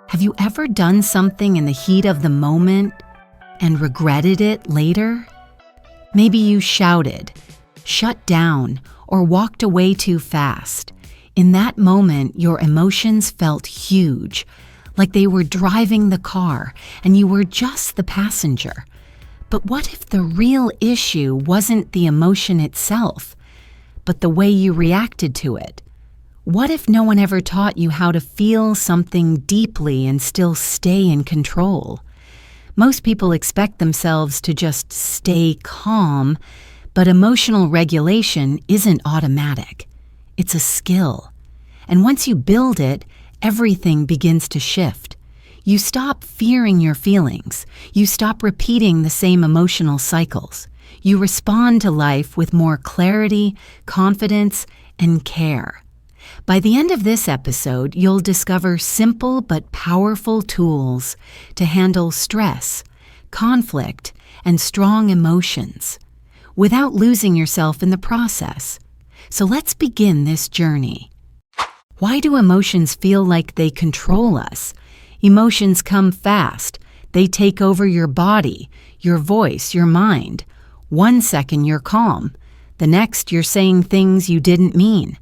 Have you ever done something in the heat of the moment and regretted it later? Maybe you shouted, shut down, or walked away too fast. In that moment, your emotions felt huge, like they were driving the car and you were just the passenger. But what if the real issue wasn't the emotion itself, but the way you reacted to it? What if no one ever taught you how to feel something deeply and still stay in control? Most people expect themselves to just stay calm, but emotional regulation isn't automatic. It's a skill. And once you build it, everything begins to shift. You stop fearing your feelings. You stop repeating the same emotional cycles. You respond to life with more clarity, confidence, and care. By the end of this episode, you'll discover simple but powerful tools to handle stress, conflict, and strong emotions without losing yourself in the process. So let's begin this journey. Why do emotions feel like they control us? Emotions come fast. They take over your body, your voice, your mind. 1 second you're calm. The next you're saying things you didn't mean.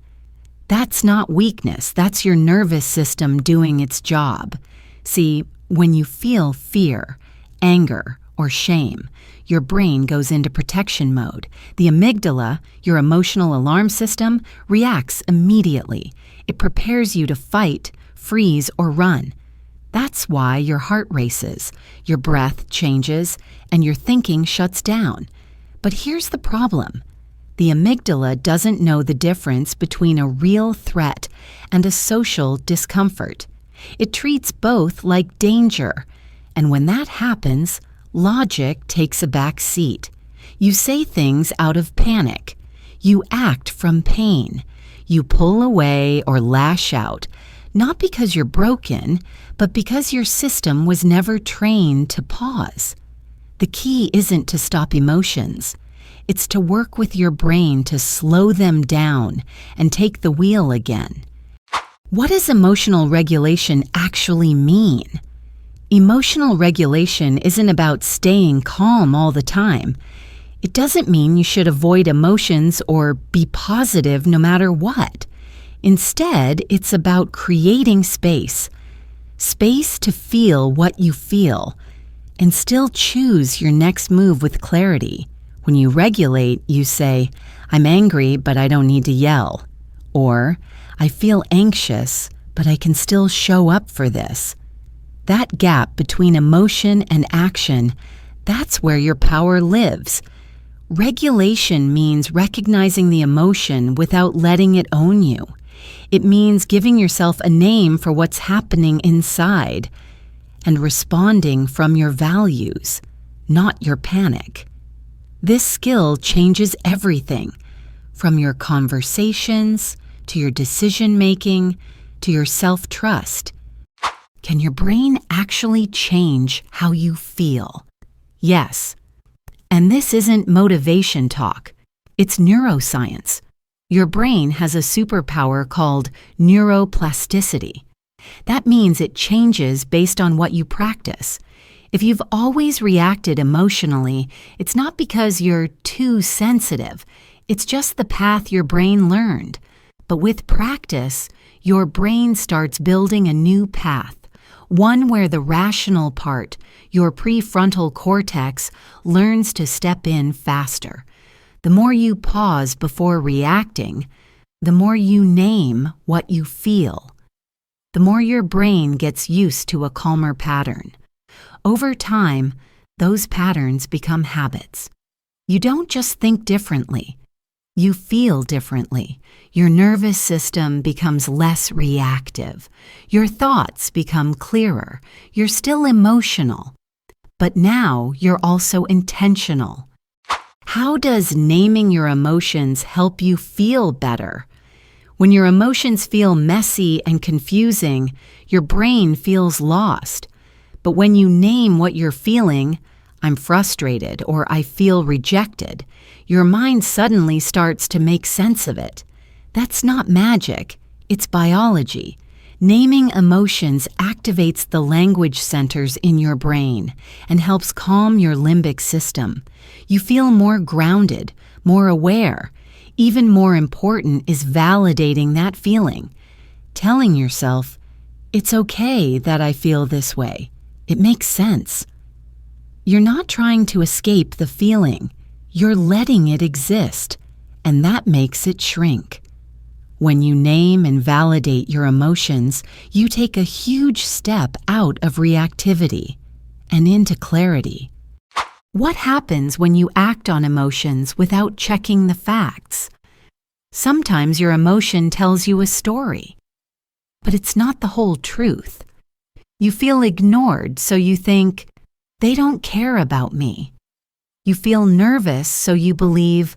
That's not weakness. That's your nervous system doing its job. See, when you feel fear, anger, or shame, your brain goes into protection mode. The amygdala, your emotional alarm system, reacts immediately. It prepares you to fight, freeze, or run. That's why your heart races, your breath changes, and your thinking shuts down. But here's the problem. The amygdala doesn't know the difference between a real threat and a social discomfort. It treats both like danger, and when that happens, logic takes a back seat. You say things out of panic. You act from pain. You pull away or lash out, not because you're broken, but because your system was never trained to pause. The key isn't to stop emotions. It's to work with your brain to slow them down and take the wheel again. What does emotional regulation actually mean? Emotional regulation isn't about staying calm all the time. It doesn't mean you should avoid emotions or be positive no matter what. Instead, it's about creating space. Space to feel what you feel and still choose your next move with clarity. When you regulate, you say, I'm angry, but I don't need to yell. Or, I feel anxious, but I can still show up for this. That gap between emotion and action, that's where your power lives. Regulation means recognizing the emotion without letting it own you. It means giving yourself a name for what's happening inside and responding from your values, not your panic. This skill changes everything, from your conversations, to your decision-making, to your self-trust. Can your brain actually change how you feel? Yes. And this isn't motivation talk. It's neuroscience. Your brain has a superpower called neuroplasticity. That means it changes based on what you practice. If you've always reacted emotionally, it's not because you're too sensitive. It's just the path your brain learned. But with practice, your brain starts building a new path, one where the rational part, your prefrontal cortex, learns to step in faster. The more you pause before reacting, the more you name what you feel, the more your brain gets used to a calmer pattern. Over time, those patterns become habits. You don't just think differently. You feel differently. Your nervous system becomes less reactive. Your thoughts become clearer. You're still emotional, but now you're also intentional. How does naming your emotions help you feel better? When your emotions feel messy and confusing, your brain feels lost. But when you name what you're feeling, I'm frustrated or I feel rejected, your mind suddenly starts to make sense of it. That's not magic, it's biology. Naming emotions activates the language centers in your brain and helps calm your limbic system. You feel more grounded, more aware. Even more important is validating that feeling. Telling yourself, "It's okay that I feel this way. It makes sense." You're not trying to escape the feeling. You're letting it exist, and that makes it shrink. When you name and validate your emotions, you take a huge step out of reactivity and into clarity. What happens when you act on emotions without checking the facts? Sometimes your emotion tells you a story, but it's not the whole truth. You feel ignored, so you think, "They don't care about me." You feel nervous, so you believe,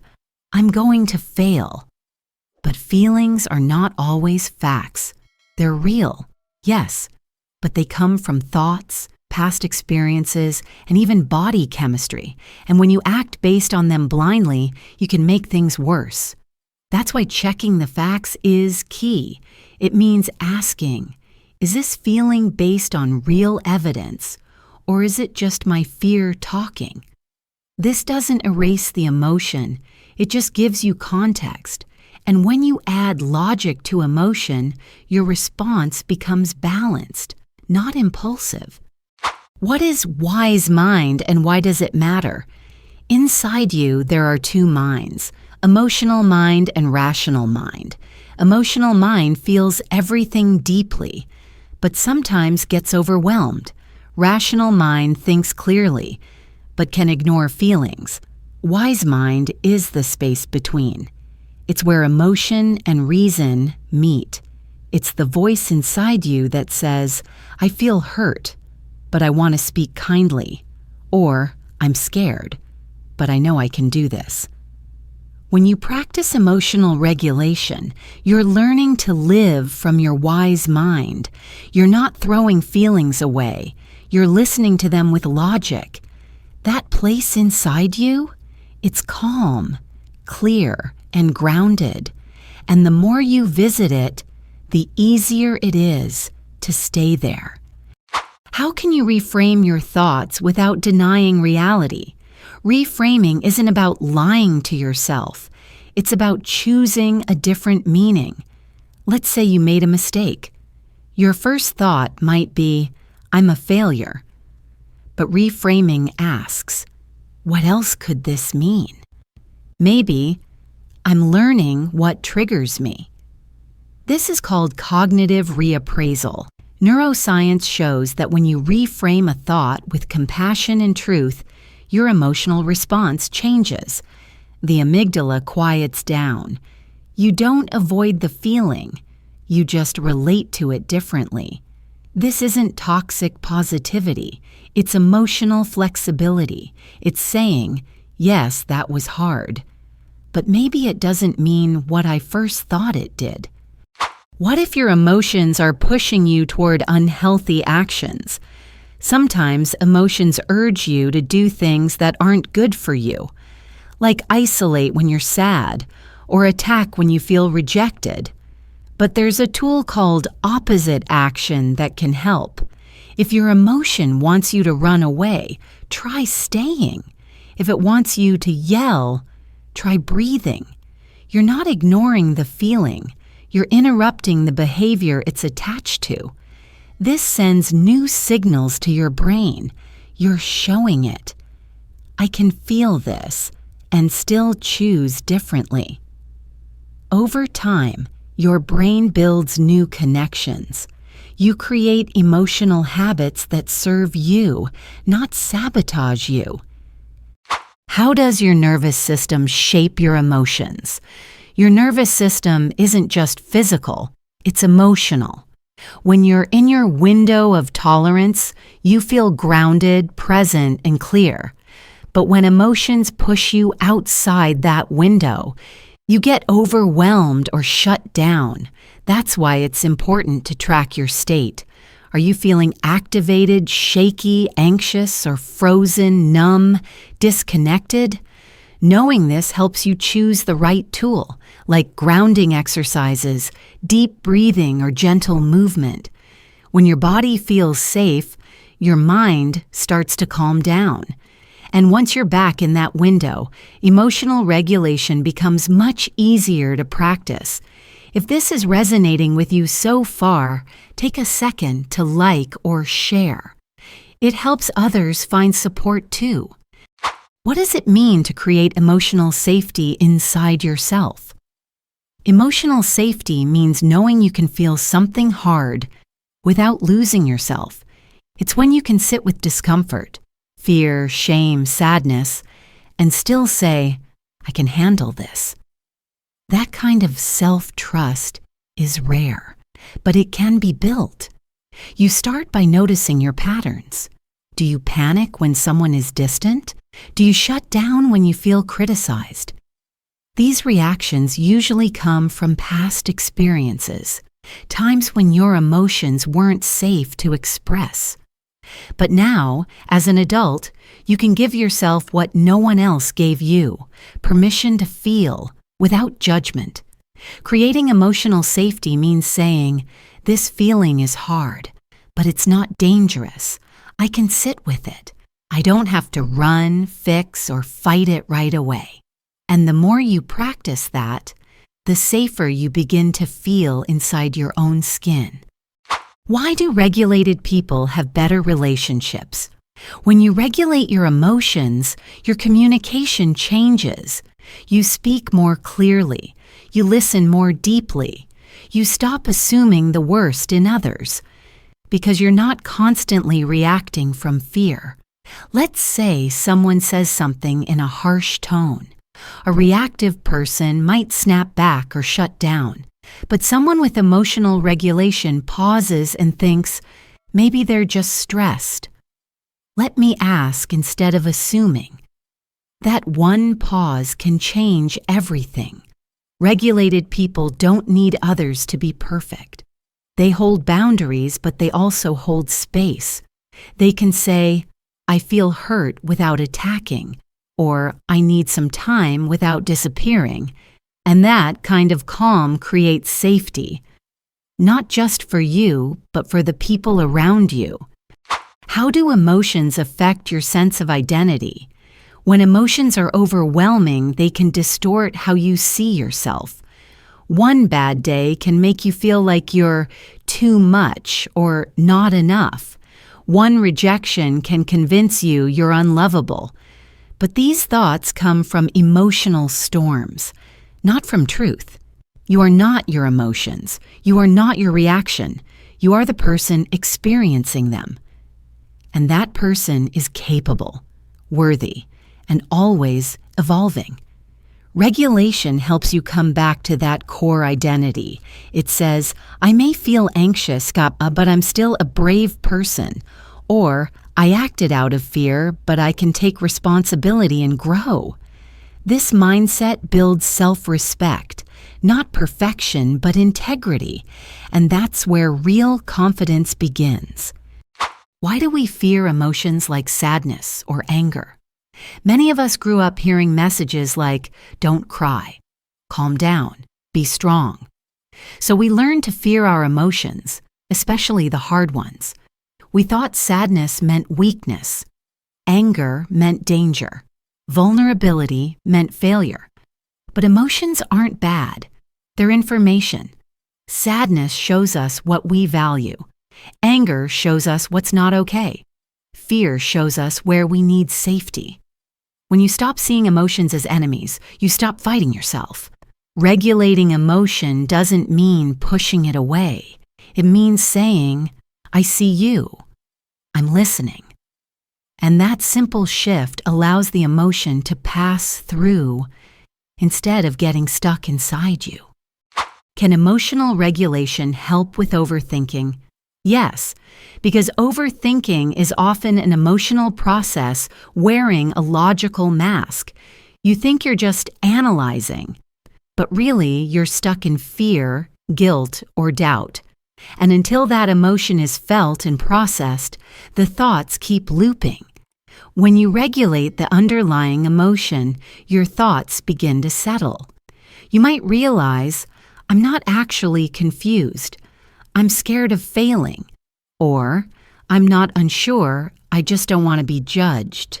"I'm going to fail." But feelings are not always facts. They're real, yes, but they come from thoughts, past experiences, and even body chemistry. And when you act based on them blindly, you can make things worse. That's why checking the facts is key. It means asking, is this feeling based on real evidence, or is it just my fear talking? This doesn't erase the emotion, it just gives you context. And when you add logic to emotion, your response becomes balanced, not impulsive. What is wise mind and why does it matter? Inside you, there are two minds, emotional mind and rational mind. Emotional mind feels everything deeply, but sometimes gets overwhelmed. Rational mind thinks clearly, but can ignore feelings. Wise mind is the space between. It's where emotion and reason meet. It's the voice inside you that says, "I feel hurt, but I want to speak kindly," or "I'm scared, but I know I can do this." When you practice emotional regulation, you're learning to live from your wise mind. You're not throwing feelings away. You're listening to them with logic. That place inside you, it's calm, clear, and grounded. And the more you visit it, the easier it is to stay there. How can you reframe your thoughts without denying reality? Reframing isn't about lying to yourself. It's about choosing a different meaning. Let's say you made a mistake. Your first thought might be, "I'm a failure." But reframing asks, what else could this mean? Maybe, "I'm learning what triggers me." This is called cognitive reappraisal. Neuroscience shows that when you reframe a thought with compassion and truth, your emotional response changes. The amygdala quiets down. You don't avoid the feeling, you just relate to it differently. This isn't toxic positivity, it's emotional flexibility. It's saying, "Yes, that was hard, but maybe it doesn't mean what I first thought it did." What if your emotions are pushing you toward unhealthy actions? Sometimes emotions urge you to do things that aren't good for you, like isolate when you're sad or attack when you feel rejected. But there's a tool called opposite action that can help. If your emotion wants you to run away, try staying. If it wants you to yell, try breathing. You're not ignoring the feeling. You're interrupting the behavior it's attached to. This sends new signals to your brain. You're showing it. I can feel this and still choose differently. Over time, your brain builds new connections. You create emotional habits that serve you, not sabotage you. How does your nervous system shape your emotions? Your nervous system isn't just physical, it's emotional. When you're in your window of tolerance, you feel grounded, present, and clear. But when emotions push you outside that window, you get overwhelmed or shut down. That's why it's important to track your state. Are you feeling activated, shaky, anxious, or frozen, numb, disconnected? Knowing this helps you choose the right tool, like grounding exercises, deep breathing, or gentle movement. When your body feels safe, your mind starts to calm down. And once you're back in that window, emotional regulation becomes much easier to practice. If this is resonating with you so far, take a second to like or share. It helps others find support too. What does it mean to create emotional safety inside yourself? Emotional safety means knowing you can feel something hard without losing yourself. It's when you can sit with discomfort, fear, shame, sadness, and still say, I can handle this. That kind of self-trust is rare, but it can be built. You start by noticing your patterns. Do you panic when someone is distant? Do you shut down when you feel criticized? These reactions usually come from past experiences, times when your emotions weren't safe to express. But now, as an adult, you can give yourself what no one else gave you, permission to feel without judgment. Creating emotional safety means saying, this feeling is hard, but it's not dangerous. I can sit with it. I don't have to run, fix, or fight it right away. And the more you practice that, the safer you begin to feel inside your own skin. Why do regulated people have better relationships? When you regulate your emotions, your communication changes. You speak more clearly. You listen more deeply. You stop assuming the worst in others, because you're not constantly reacting from fear. Let's say someone says something in a harsh tone. A reactive person might snap back or shut down, but someone with emotional regulation pauses and thinks, maybe they're just stressed. Let me ask instead of assuming. That one pause can change everything. Regulated people don't need others to be perfect. They hold boundaries, but they also hold space. They can say, I feel hurt without attacking, or I need some time without disappearing. And that kind of calm creates safety, not just for you, but for the people around you. How do emotions affect your sense of identity? When emotions are overwhelming, they can distort how you see yourself. One bad day can make you feel like you're too much or not enough. One rejection can convince you you're unlovable. But these thoughts come from emotional storms, not from truth. You are not your emotions. You are not your reaction. You are the person experiencing them. And that person is capable, worthy, and always evolving. Regulation helps you come back to that core identity. It says, I may feel anxious, but I'm still a brave person. Or, I acted out of fear, but I can take responsibility and grow. This mindset builds self-respect, not perfection, but integrity. And that's where real confidence begins. Why do we fear emotions like sadness or anger? Many of us grew up hearing messages like, don't cry, calm down, be strong. So we learned to fear our emotions, especially the hard ones. We thought sadness meant weakness, anger meant danger, vulnerability meant failure. But emotions aren't bad, they're information. Sadness shows us what we value. Anger shows us what's not okay. Fear shows us where we need safety. When you stop seeing emotions as enemies, you stop fighting yourself. Regulating emotion doesn't mean pushing it away. It means saying, I see you. I'm listening. And that simple shift allows the emotion to pass through instead of getting stuck inside you. Can emotional regulation help with overthinking? Yes, because overthinking is often an emotional process wearing a logical mask. You think you're just analyzing, but really you're stuck in fear, guilt, or doubt. And until that emotion is felt and processed, the thoughts keep looping. When you regulate the underlying emotion, your thoughts begin to settle. You might realize, I'm not actually confused. I'm scared of failing. Or, I'm not unsure, I just don't want to be judged.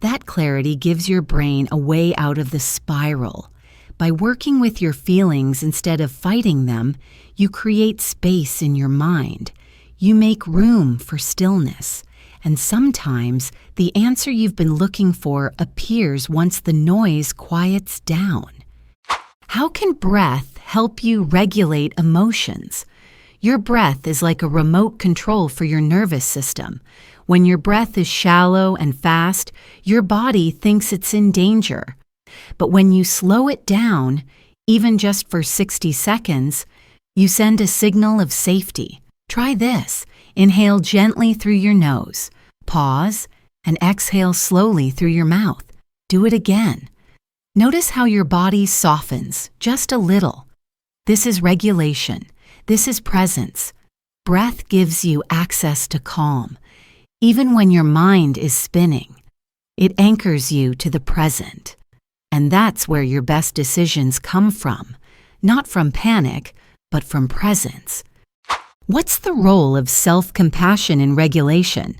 That clarity gives your brain a way out of the spiral. By working with your feelings instead of fighting them, you create space in your mind. You make room for stillness. And sometimes the answer you've been looking for appears once the noise quiets down. How can breath help you regulate emotions? Your breath is like a remote control for your nervous system. When your breath is shallow and fast, your body thinks it's in danger. But when you slow it down, even just for 60 seconds, you send a signal of safety. Try this. Inhale gently through your nose. Pause and exhale slowly through your mouth. Do it again. Notice how your body softens just a little. This is regulation. This is presence. Breath gives you access to calm. Even when your mind is spinning, it anchors you to the present. And that's where your best decisions come from. Not from panic, but from presence. What's the role of self-compassion in regulation?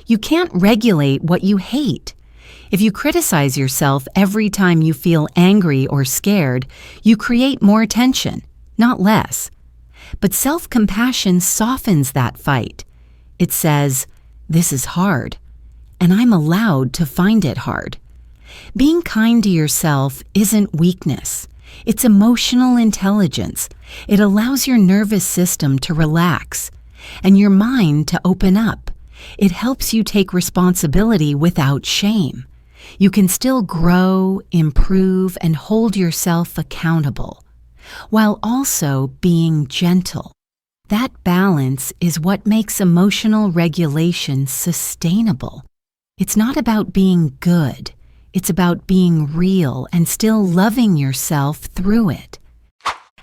You can't regulate what you hate. If you criticize yourself every time you feel angry or scared, you create more tension, not less. But self-compassion softens that fight. It says, this is hard, and I'm allowed to find it hard. Being kind to yourself isn't weakness. It's emotional intelligence. It allows your nervous system to relax and your mind to open up. It helps you take responsibility without shame. You can still grow, improve, and hold yourself accountable, while also being gentle. That balance is what makes emotional regulation sustainable. It's not about being good. It's about being real and still loving yourself through it.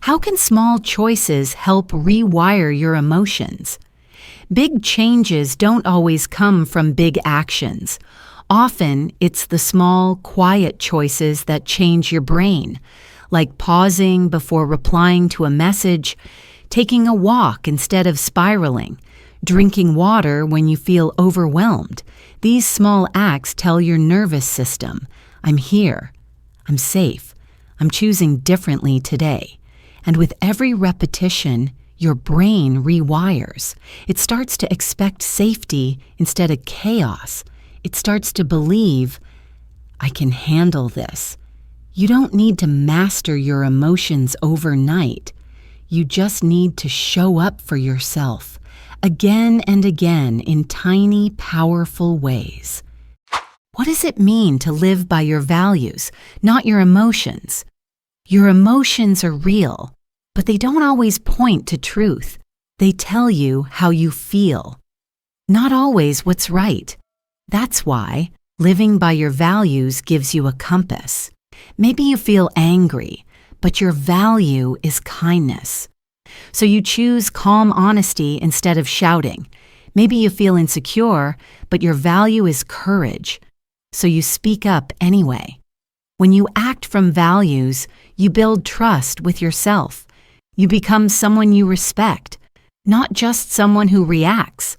How can small choices help rewire your emotions? Big changes don't always come from big actions. Often, it's the small, quiet choices that change your brain, like pausing before replying to a message, taking a walk instead of spiraling, drinking water when you feel overwhelmed. These small acts tell your nervous system, I'm here, I'm safe, I'm choosing differently today. And with every repetition, your brain rewires. It starts to expect safety instead of chaos. It starts to believe, I can handle this. You don't need to master your emotions overnight. You just need to show up for yourself, again and again in tiny, powerful ways. What does it mean to live by your values, not your emotions? Your emotions are real, but they don't always point to truth. They tell you how you feel, not always what's right. That's why living by your values gives you a compass. Maybe you feel angry, but your value is kindness. So you choose calm honesty instead of shouting. Maybe you feel insecure, but your value is courage. So you speak up anyway. When you act from values, you build trust with yourself. You become someone you respect, not just someone who reacts.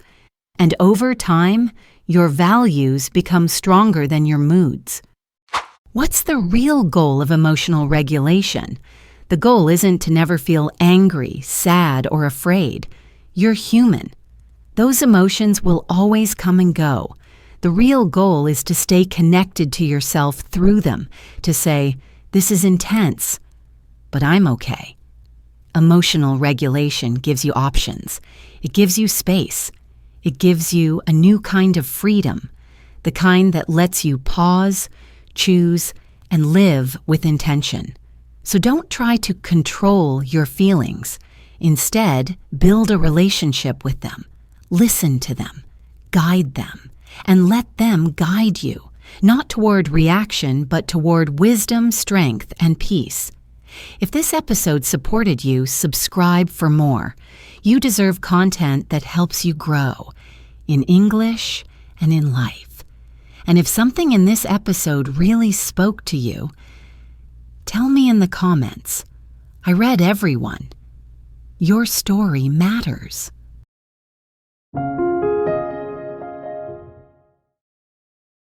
And over time, your values become stronger than your moods. What's the real goal of emotional regulation? The goal isn't to never feel angry, sad, or afraid. You're human. Those emotions will always come and go. The real goal is to stay connected to yourself through them, to say, this is intense, but I'm okay. Emotional regulation gives you options. It gives you space. It gives you a new kind of freedom, the kind that lets you pause, choose, and live with intention. So don't try to control your feelings. Instead, build a relationship with them. Listen to them, guide them, and let them guide you, not toward reaction, but toward wisdom, strength, and peace. If this episode supported you, subscribe for more. You deserve content that helps you grow in English and in life. And if something in this episode really spoke to you, tell me in the comments. I read every one. Your story matters.